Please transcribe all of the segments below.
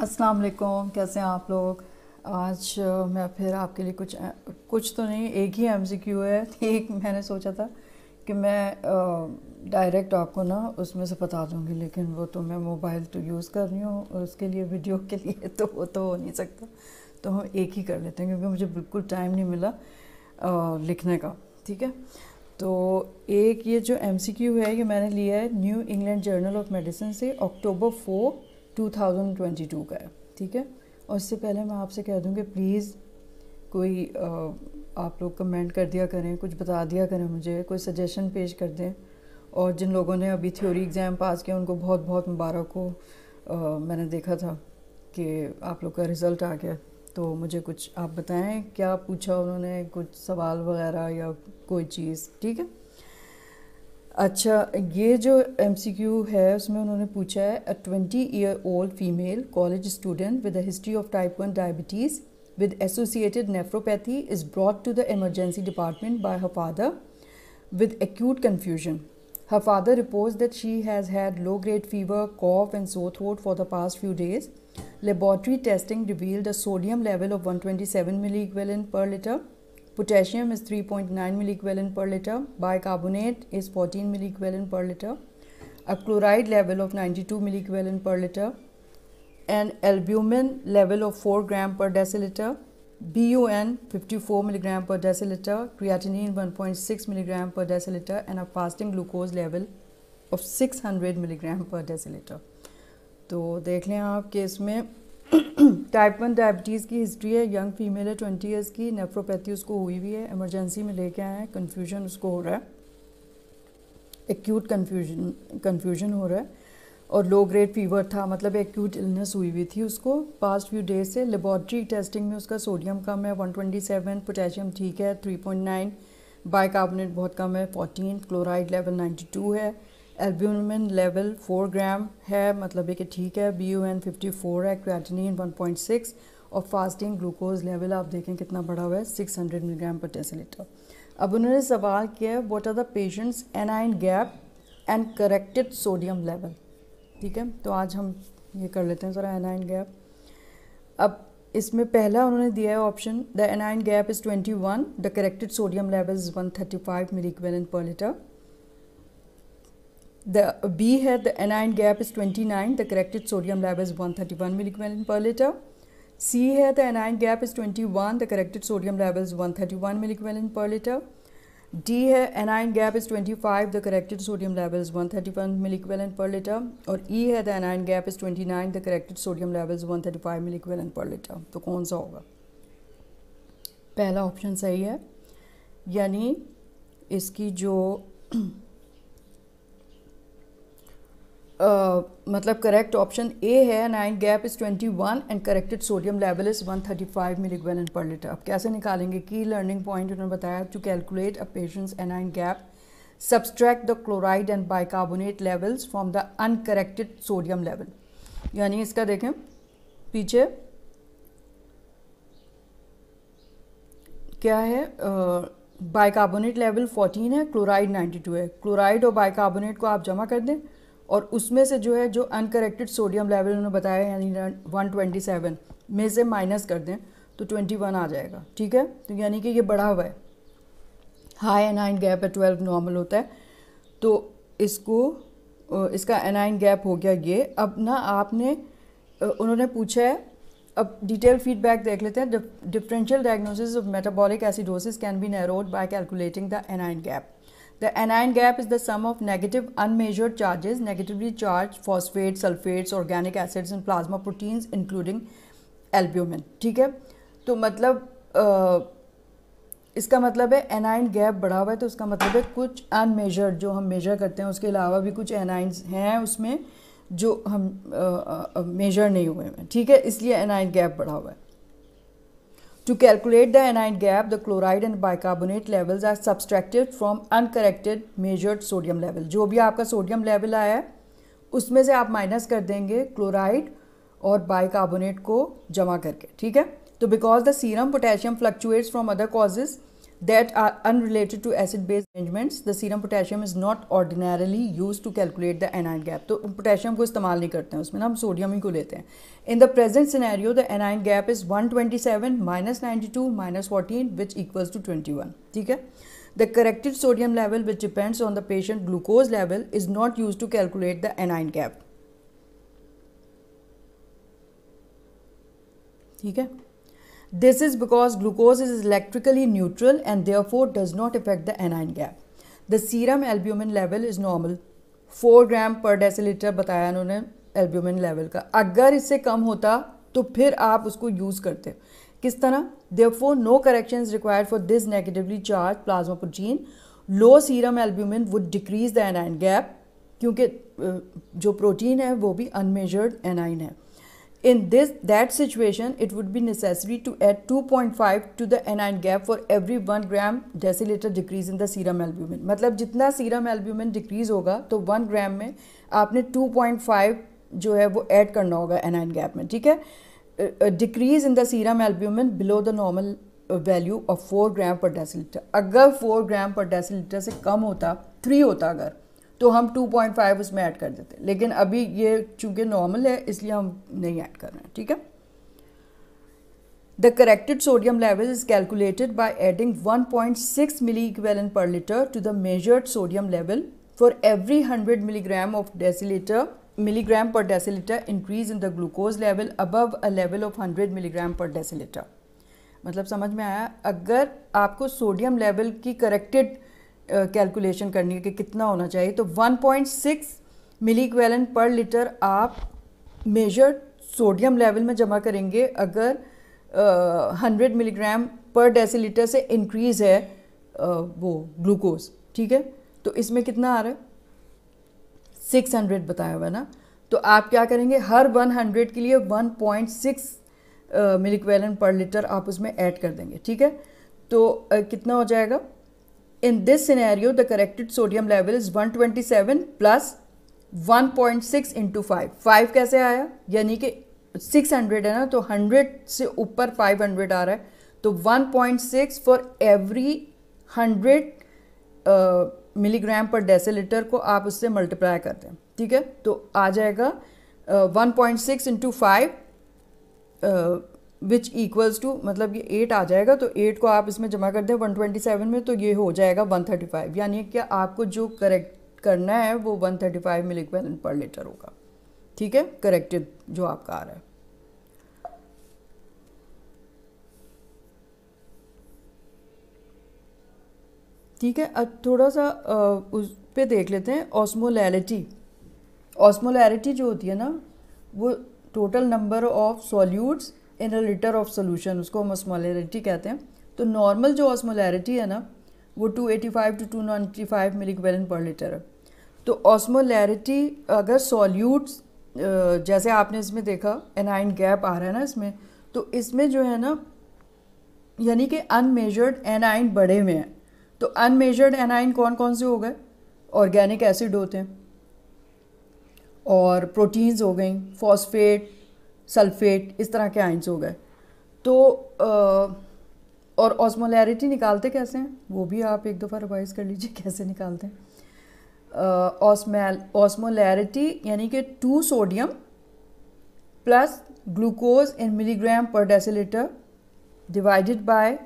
अस्सलाम वालेकुम, कैसे हैं आप लोग। आज मैं फिर आपके लिए कुछ तो नहीं, एक ही एमसीक्यू है। एक मैंने सोचा था कि मैं डायरेक्ट आपको ना उसमें से बता दूंगी, लेकिन वो तो मैं मोबाइल तो यूज़ कर रही हूँ और उसके लिए वीडियो के लिए तो वो तो हो नहीं सकता। तो हम एक ही कर लेते हैं क्योंकि मुझे बिल्कुल टाइम नहीं मिला लिखने का। ठीक है, तो एक ये जो एमसीक्यू है ये मैंने लिया है new England journal of medicine से, अक्टूबर 4 2022 का है। ठीक है, और इससे पहले मैं आपसे कह दूँ कि प्लीज़ कोई आप लोग कमेंट कर दिया करें, कुछ बता दिया करें, मुझे कोई सजेशन पेश कर दें। और जिन लोगों ने अभी थ्योरी एग्ज़ाम पास किया उनको बहुत बहुत मुबारक हो। मैंने देखा था कि आप लोग का रिज़ल्ट आ गया, तो मुझे कुछ आप बताएं क्या पूछा उन्होंने, कुछ सवाल वगैरह या कोई चीज़। ठीक है, अच्छा, ये जो एमसीक्यू है उसमें उन्होंने पूछा है अ 20-year-old female college student with a history of type 1 diabetes with associated nephropathy is brought to the emergency department by her father with acute confusion. Her father reports that she has had low-grade fever, cough and sore throat for the past few days. Laboratory testing revealed a sodium level of 127 milliequivalent per liter. Potassium is 3.9 milliequivalent per liter. Bicarbonate is 14 milliequivalent per liter. A chloride level of 92 milliequivalent per liter. An albumin level of 4 gram per deciliter, BUN 54 milligram per deciliter, creatinine 1.6 milligram per deciliter, and a fasting glucose level of 600 milligram per deciliter. तो देख लें आप कि इसमें type 1 diabetes की history है, young female है, 20 years की, नेफ्रोपैथी उसको हुई भी है, इमरजेंसी में लेके आए हैं, कन्फ्यूजन उसको हो रहा है, एक्यूट कन्फ्यूजन हो रहा है, और लो ग्रेड फीवर था, मतलब एक्यूट इलनेस हुई थी उसको पास्ट फ्यू डेज से। लेबॉर्ट्री टेस्टिंग में उसका सोडियम कम है 127, पोटेशियम ठीक है 3.9, बाइकार्बोनेट बहुत कम है 14, क्लोराइड लेवल 92 है, एल्ब्यूमिन लेवल 4 ग्राम है, मतलब कि ठीक है, BUN 54 है, क्रिएटिनिन 1.6 और फास्टिंग ग्लूकोज लेवल आप देखें कितना बढ़ा हुआ है 600 मिलीग्राम पर डेसीलीटर। अब उन्होंने सवाल किया है what are the patient's anion gap and corrected sodium level. ठीक है, तो आज हम ये कर लेते हैं ज़रा एनाइन गैप। अब इसमें पहला उन्होंने दिया है option the anion gap is 21, the corrected sodium level is 135 मिलीक्वेलेंट पर लीटर। द बी है the anion gap is 29, the corrected sodium level is 131 मिलीक्वेलेंट पर लीटर। सी है the anion gap is 21, the corrected sodium level is 131 मिलीक्वेलेंट पर litre. D है anion gap is 25, the corrected sodium level is 131 मिलीक्वेलेंट पर litre. और E है the anion gap is 29, the corrected sodium level is 135 मिलीक्वेलेंट पर litre. तो कौन सा होगा? पहला ऑप्शन सही है, यानी इसकी जो मतलब करेक्ट ऑप्शन ए है, anion gap is 21 and corrected sodium level is 135 मिलीक्वेलेंट पर लीटर। अब कैसे निकालेंगे? की लर्निंग पॉइंट उन्होंने बताया to calculate a patient's anion gap, subtract the chloride and bicarbonate levels from the uncorrected sodium level. यानी इसका देखें पीछे क्या है, बाइकार्बोनेट लेवल 14 है, क्लोराइड 92 है। क्लोराइड और बाइकार्बोनेट को आप जमा कर दें और उसमें से जो है जो अनकरेक्टेड सोडियम लेवल उन्होंने बताया यानी 127 में से माइनस कर दें तो 21 आ जाएगा। ठीक है, तो यानी कि ये बढ़ा हुआ है, हाई एनाइन गैप है, 12 नॉर्मल होता है, तो इसको इसका एनाइन गैप हो गया ये। अब ना आपने उन्होंने पूछा है, अब डिटेल फीडबैक देख लेते हैं। Differential diagnosis of metabolic acidosis can be narrowed bye calculating the anion gap. The anion gap is the sum of negative unmeasured charges, negatively charged phosphates, sulfates, organic acids and plasma proteins including albumin. ठीक है, तो मतलब इसका मतलब है anion gap बढ़ा हुआ है, तो उसका मतलब है कुछ अनमेजर्ड जो हम मेजर करते हैं उसके अलावा भी कुछ एनाइंस हैं उसमें जो हम मेजर नहीं हुए हैं। ठीक है, इसलिए एनाइन गैप बढ़ा हुआ है। To calculate the anion gap, the chloride and bicarbonate levels are subtracted from uncorrected measured sodium level. जो भी आपका सोडियम लेवल आया है उसमें से आप माइनस कर देंगे क्लोराइड और बाइकार्बोनेट को जमा करके। ठीक है, तो because the serum potassium fluctuates from other causes that are unrelated to acid-base arrangements, the serum potassium is not ordinarily used to calculate the anion gap. तो पोटेशियम को इस्तेमाल नहीं करते हैं उसमें ना, हम सोडियम ही को लेते हैं. In the present scenario, the anion gap is 127 minus 92 minus 14, which equals to 21. ठीक है. The corrected sodium level, which depends on the patient glucose level, is not used to calculate the anion gap. ठीक है. This is because glucose is electrically neutral and therefore does not affect the anion gap. The serum albumin level is normal. 4 ग्राम पर decilitre बताया उन्होंने albumin level का. अगर इससे कम होता तो फिर आप उसको यूज़ करते. किस तरह? Therefore no correction is required for this negatively charged plasma protein. Low serum albumin would decrease the anion gap क्योंकि जो प्रोटीन है वो भी unmeasured anion है. In that situation, it would be necessary to add 2.5 to the anion gap for every 1 gram deciliter decrease in the serum albumin. मतलब जितना serum albumin decrease होगा तो 1 ग्राम में आपने 2.5 जो है वो ऐड करना होगा anion gap में. ठीक है. Decrease in the serum albumin below the normal value of 4 gram per deciliter. अगर 4 ग्राम पर डेसीलीटर से कम होता, 3 होता अगर, तो हम 2.5 उसमें ऐड कर देते. लेकिन अभी ये चूंकि नॉर्मल है इसलिए हम नहीं ऐड कर रहे हैं. ठीक है. The corrected sodium level is calculated by adding 1.6 milliequivalent per liter to the measured sodium level for every 100 milligram per deciliter increase in the glucose level above a level of 100 milligram per deciliter. मतलब समझ में आया? अगर आपको sodium level की corrected calculation करनी है कि कितना होना चाहिए तो 1.6 मिलीक्वेलेंट पर लीटर आप मेजर्ड सोडियम लेवल में जमा करेंगे अगर 100 मिलीग्राम पर डेसीलीटर से इंक्रीज़ है वो ग्लूकोज. ठीक है. तो इसमें कितना आ रहा है? 600 बताया हुआ ना. तो आप क्या करेंगे? हर 100 के लिए 1.6 मिलीक्वेलेंट पर लीटर आप उसमें ऐड कर देंगे. ठीक है. तो कितना हो जाएगा? In this scenario, the corrected sodium level is 127 plus 1.6 into 5. 5 कैसे आया? यानी कि 600 है ना, तो 100 से ऊपर 500 आ रहा है. तो 1.6 for every 100 milligram per decilitre को आप उससे मल्टीप्लाई करते हैं. ठीक है. तो आ जाएगा 1.6 into 5 विच इक्वल्स टू, मतलब ये 8 आ जाएगा. तो 8 को आप इसमें जमा कर दें 127 में तो ये हो जाएगा 135. यानी कि आपको जो करेक्ट करना है वो 135 मिलीक्वेलेंट पर लीटर होगा. ठीक है. करेक्टेड जो आपका आ रहा है. ठीक है. अब थोड़ा सा उस पे देख लेते हैं ऑस्मोलैरिटी. ऑस्मोलैरिटी जो होती है ना वो total number of solutes in a litre of solution, उसको हम ऑस्मोलैरिटी कहते हैं. तो नॉर्मल जो ऑस्मोलैरिटी है ना वो 285 to 295 मिलीक्वेलेंट पर लीटर है. तो ऑस्मोलैरिटी अगर सॉल्यूट्स जैसे आपने इसमें देखा एनाइन गैप आ रहा है ना इसमें, तो इसमें जो है ना यानी कि अनमेजर्ड एनाइन बढ़े हुए हैं. तो अनमेजर्ड एनाइन कौन कौन से हो गए? ऑर्गेनिक एसिड होते हैं और प्रोटीन्स हो गई, फॉस्फेट, सल्फेट, इस तरह के आइंस हो गए. तो और ऑस्मोलैरिटी निकालते कैसे हैं वो भी आप एक दफ़ा रिवाइज कर लीजिए कैसे निकालते हैं. ऑस्मोलैरिटी यानी कि 2 sodium plus glucose in milligram per decilitre divided by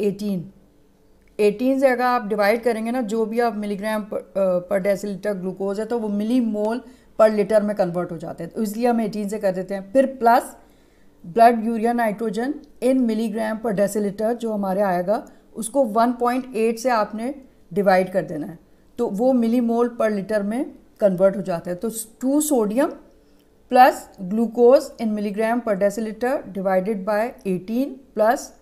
18 से अगर आप डिवाइड करेंगे ना जो भी आप मिलीग्राम पर डेसीलीटर ग्लूकोज है तो वो मिली मोल पर लीटर में कन्वर्ट हो जाते हैं. तो इसलिए हम 18 से कर देते हैं. फिर plus blood urea nitrogen in milligram per decilitre जो हमारे आएगा उसको 1.8 से आपने डिवाइड कर देना है तो वो मिली मोल पर लीटर में कन्वर्ट हो जाता है. तो 2 sodium plus glucose in milligram per decilitre divided by 18 plus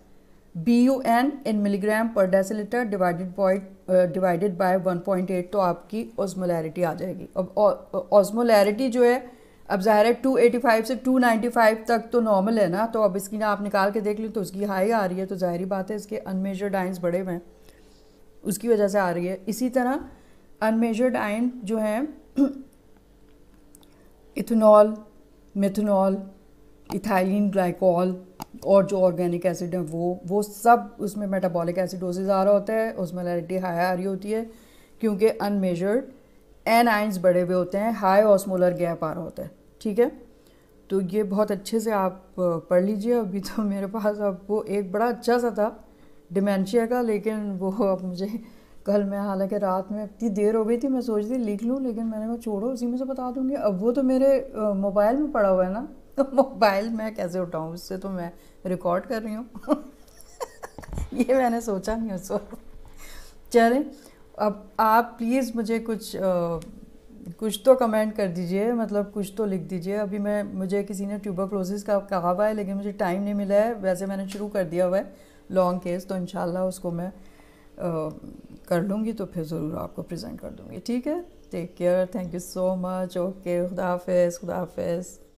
BUN in milligram per decilitre divided by 1.8 तो आपकी ऑस्मोलैरिटी आ जाएगी. अब ऑस्मोलैरिटी जो है अब ज़ाहिर है 285 से 295 तक तो नॉर्मल है ना, तो अब इसकी ना आप निकाल के देख ली तो उसकी हाई आ रही है. तो ज़ाहिरी बात है इसके अनमेजर्ड आयंस बढ़े हुए हैं उसकी वजह से आ रही है. इसी तरह अनमेजर्ड आयन जो हैं इथेनॉल, मिथेनॉल, इथाइलिन ग्लाइकॉल और जो ऑर्गेनिक एसिड है वो सब उसमें मेटाबॉलिक एसिडोसिस आ रहा होता है, osmolarity हाई आ रही होती है क्योंकि अनमेजर्ड एनाइंस बढ़े हुए होते हैं, हाई ऑस्मोलर गैप आ रहा होता है। ठीक है, तो ये बहुत अच्छे से आप पढ़ लीजिए। अभी तो मेरे पास अब वो एक बड़ा अच्छा सा था डिमेंशिया का, लेकिन वो अब मुझे कल मैं हालांकि रात में इतनी देर हो गई थी, मैं सोच रही लिख लूँ, लेकिन मैंने कहा छोड़ो उसी में से बता दूँगी। अब वो तो मेरे मोबाइल में पड़ा हुआ है ना, तो मोबाइल में कैसे उठाऊँ, उससे तो मैं रिकॉर्ड कर रही हूँ। ये मैंने सोचा नहीं उस वक्त। चलें, अब आप प्लीज़ मुझे कुछ तो कमेंट कर दीजिए, मतलब कुछ तो लिख दीजिए। अभी मुझे किसी ने ट्यूबरक्लोसिस का कहा हुआ है, लेकिन मुझे टाइम नहीं मिला है। वैसे मैंने शुरू कर दिया हुआ है लॉन्ग केस, तो इंशाल्लाह उसको मैं कर लूँगी, तो फिर ज़रूर आपको प्रेजेंट कर दूँगी। ठीक है, take care, thank you so much, okay, खुदा हाफिज़, खुदा हाफिज़।